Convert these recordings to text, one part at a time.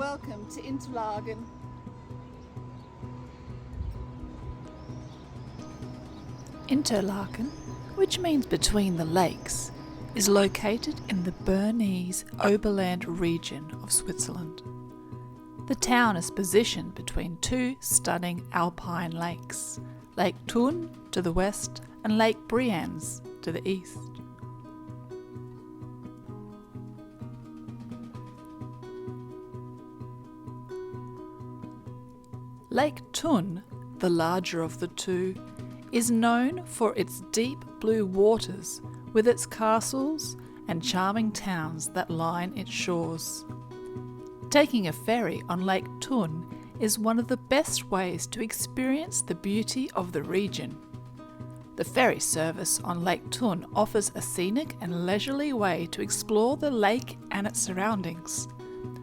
Welcome to Interlaken. Interlaken, which means between the lakes, is located in the Bernese Oberland region of Switzerland. The town is positioned between two stunning alpine lakes, Lake Thun to the west and Lake Brienz to the east. Lake Thun, the larger of the two, is known for its deep blue waters with its castles and charming towns that line its shores. Taking a ferry on Lake Thun is one of the best ways to experience the beauty of the region. The ferry service on Lake Thun offers a scenic and leisurely way to explore the lake and its surroundings,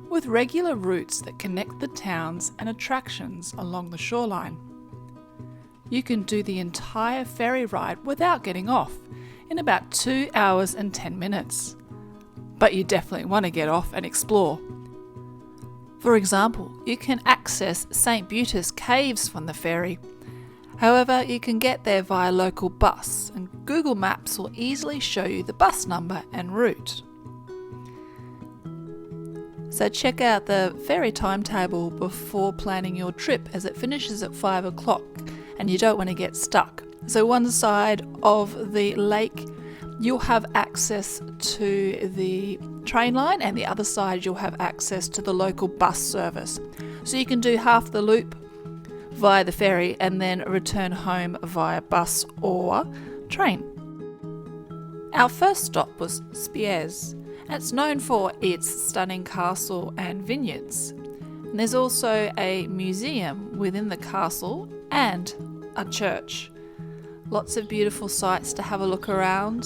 with regular routes that connect the towns and attractions along the shoreline. You can do the entire ferry ride without getting off in about 2 hours and 10 minutes. But you definitely want to get off and explore. For example, you can access St. Buta's caves from the ferry. However, you can get there via local bus, and Google Maps will easily show you the bus number and route. So check out the ferry timetable before planning your trip, as it finishes at 5 o'clock and you don't want to get stuck. So one side of the lake you'll have access to the train line, and the other side you'll have access to the local bus service. So you can do half the loop via the ferry and then return home via bus or train. Our first stop was Spiez. It's known for its stunning castle and vineyards. And there's also a museum within the castle and a church. Lots of beautiful sights to have a look around.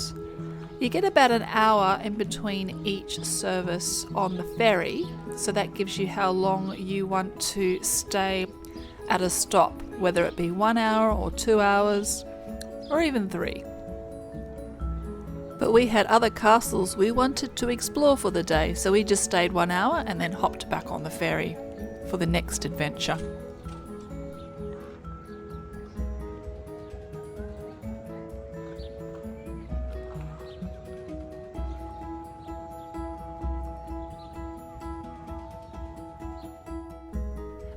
You get about an hour in between each service on the ferry, so that gives you how long you want to stay at a stop, whether it be 1 hour or 2 hours or even 3. But we had other castles we wanted to explore for the day, so we just stayed 1 hour and then hopped back on the ferry for the next adventure.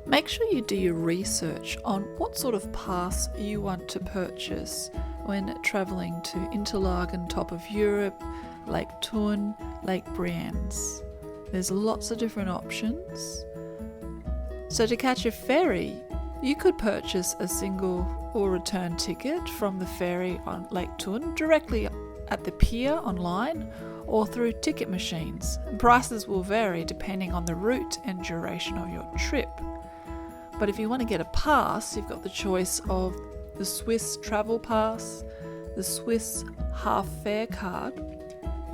Make sure you do your research on what sort of pass you want to purchase when travelling to Interlaken, top of Europe, Lake Thun, Lake Brienz. There's lots of different options. So to catch a ferry, you could purchase a single or return ticket from the ferry on Lake Thun directly at the pier online or through ticket machines. Prices will vary depending on the route and duration of your trip. But if you want to get a pass, you've got the choice of the Swiss Travel Pass, the Swiss Half Fare Card,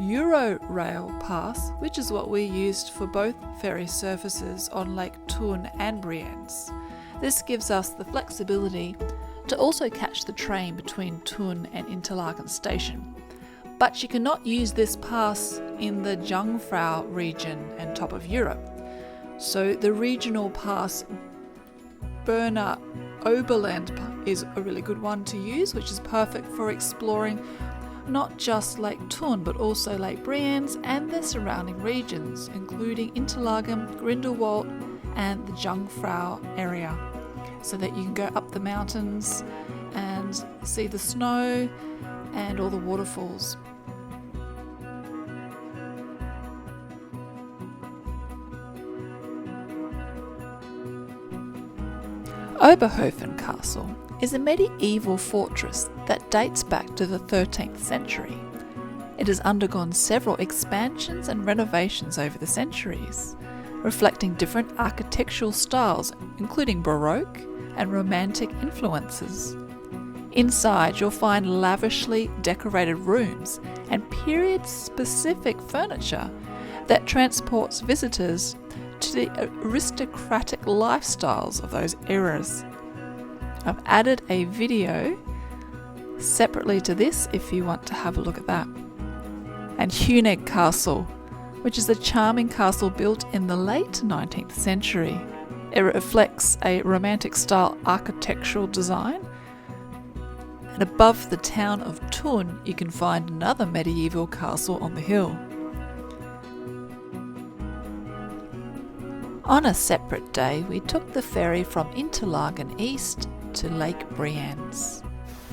Eurorail Pass, which is what we used for both ferry services on Lake Thun and Brienz. This gives us the flexibility to also catch the train between Thun and Interlaken station. But you cannot use this pass in the Jungfrau region and top of Europe. So the regional pass Bernese Oberland is a really good one to use, which is perfect for exploring not just Lake Thun but also Lake Brienz and the surrounding regions, including Interlaken, Grindelwald and the Jungfrau area, so that you can go up the mountains and see the snow and all the waterfalls. Oberhofen Castle is a medieval fortress that dates back to the 13th century. It has undergone several expansions and renovations over the centuries, reflecting different architectural styles, including Baroque and Romantic influences. Inside, you'll find lavishly decorated rooms and period-specific furniture that transports visitors to the aristocratic lifestyles of those eras. I've added a video separately to this if you want to have a look at that. And Hünegg Castle, which is a charming castle built in the late 19th century. It reflects a romantic style architectural design. And above the town of Thun, you can find another medieval castle on the hill. On a separate day, we took the ferry from Interlaken east to Lake Brienz.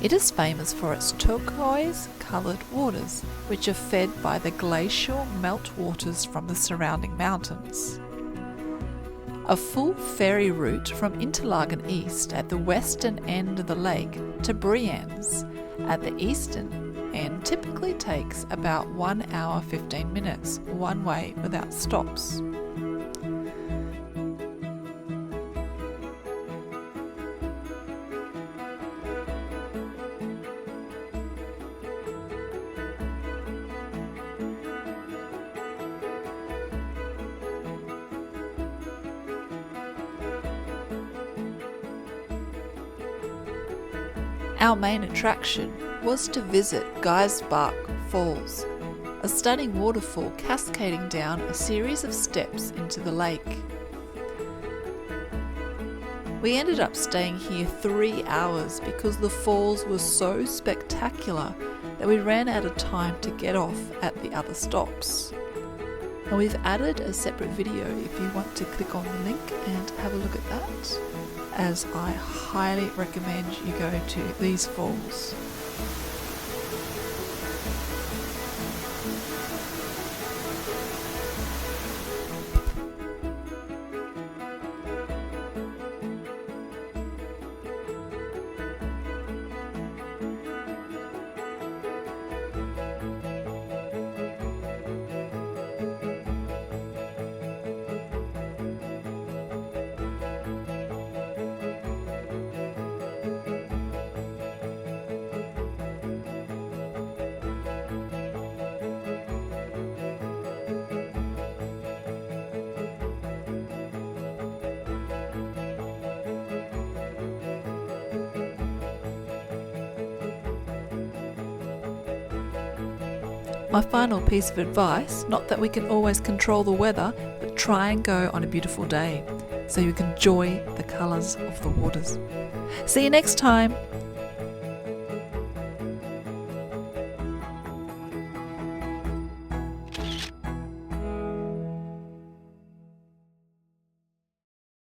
It is famous for its turquoise coloured waters, which are fed by the glacial meltwaters from the surrounding mountains. A full ferry route from Interlaken east at the western end of the lake to Brienz at the eastern end typically takes about 1 hour 15 minutes one way without stops. Our main attraction was to visit Geisbach Falls, a stunning waterfall cascading down a series of steps into the lake. We ended up staying here 3 hours because the falls were so spectacular that we ran out of time to get off at the other stops. And we've added a separate video if you want to click on the link and have a look at that, as I highly recommend you go to these falls. My final piece of advice, not that we can always control the weather, but try and go on a beautiful day so you can enjoy the colours of the waters. See you next time!